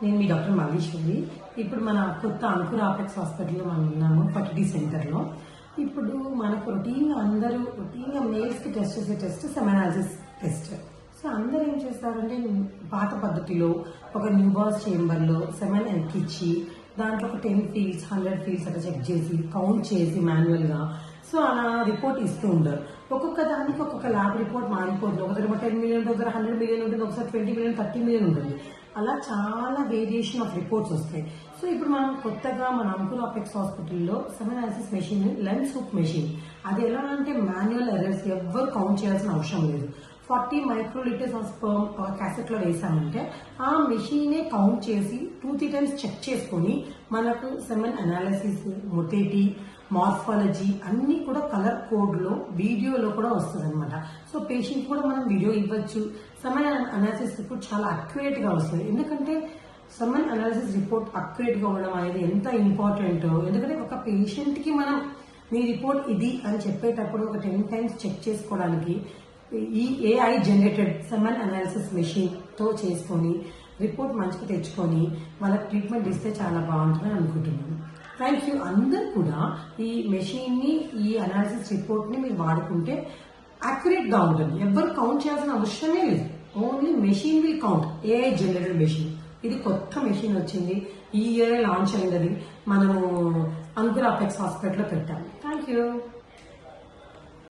నేను మీ డాక్టర్ మల్లీశ్వరి. ఇప్పుడు మన కొత్త అంకుర ఆపెక్స్ హాస్పిటల్లో మనం ఉన్నాము, ఫర్టిలిటీ సెంటర్లో. ఇప్పుడు మనకు రొటీన్గా మేల్స్కి టెస్ట్ చేసే టెస్ట్ సెమెనాలిసిస్ టెస్ట్. సో అందరూ ఏం చేస్తారంటే పాత పద్ధతిలో ఒక న్యూబాస్ చేంబర్లో సెమెన్ ఎక్కిచ్చి దాంట్లో ఒక 10 ఫీల్డ్స్ 100 ఫీల్డ్స్ అట్లా చెక్ చేసి కౌంట్ చేసి మాన్యువల్గా సో అలా రిపోర్ట్ ఇస్తూ ఉంటారు. ఒక్కొక్క దానికి ఒక్కొక్క ల్యాబ్ రిపోర్ట్ మారిపోతుంది. ఒకసారి 10 మిలియన్ ఉంటుంది, ఒకసారి 100 మిలియన్ ఉంటుంది, ఒకసారి 20 మిలియన్ 30 మిలియన్ ఉంటుంది. అలా చాలా వేరియేషన్ ఆఫ్ రిపోర్ట్స్ వస్తాయి. సో ఇప్పుడు మనం కొత్తగా మన అంకుర ఆపెక్స్ హాస్పిటల్లో సెమెనాలిసిస్ మెషిన్, లెన్స్ హుక్ మెషిన్. అది ఎలా అంటే మాన్యువల్ ఎర్రర్స్ ఎవ్వరు కౌంట్ చేయాల్సిన అవసరం లేదు. 40 మైక్రోలీటర్స్ ఆఫ్ స్పర్మ్ ఒక క్యాసెట్లో వేసామంటే ఆ మెషినే కౌంట్ చేసి 2-3 టైమ్స్ చెక్ చేసుకొని మనకు సెమెన్ అనాలిసిస్, మొటేటీ, మార్ఫాలజీ అన్నీ కూడా కలర్ కోడ్లో వీడియోలో కూడా వస్తుంది అనమాట. సో పేషెంట్ కూడా మనం వీడియో ఇవ్వచ్చు. సెమెన్ అనాలిసిస్ రిపోర్ట్ చాలా అక్యురేట్గా వస్తుంది. ఎందుకంటే సెమెన్ అనాలిసిస్ రిపోర్ట్ అక్యురేట్గా ఉండడం అనేది ఎంత ఇంపార్టెంట్. ఎందుకంటే ఒక పేషెంట్కి మనం మీ రిపోర్ట్ ఇది అని చెప్పేటప్పుడు ఒక 10 టైమ్స్ చెక్ చేసుకోవడానికి ఈ AI జనరేటెడ్ సెమెన్ అనాలిసిస్ మెషిన్తో చేసుకొని రిపోర్ట్ మంచిగా తెచ్చుకొని వాళ్ళకి ట్రీట్మెంట్ ఇస్తే చాలా బాగుంటుందని అనుకుంటున్నాను. Thank you. అందరూ కూడా ఈ మెషిన్ని, ఈ అనాలిసిస్ రిపోర్ట్ని మీరు వాడుకుంటే యాక్యురేట్గా ఉంటుంది. ఎవ్వరు కౌంట్ చేయాల్సిన అవసరమే లేదు. Only machine will count. AI generated machine. ఇది కొత్త మెషిన్ వచ్చింది, ఈ ఇయర్ లాంచ్ అయింది. మనము అంకుర ఆపెక్స్ హాస్పిటల్లో పెట్టాము. Thank you.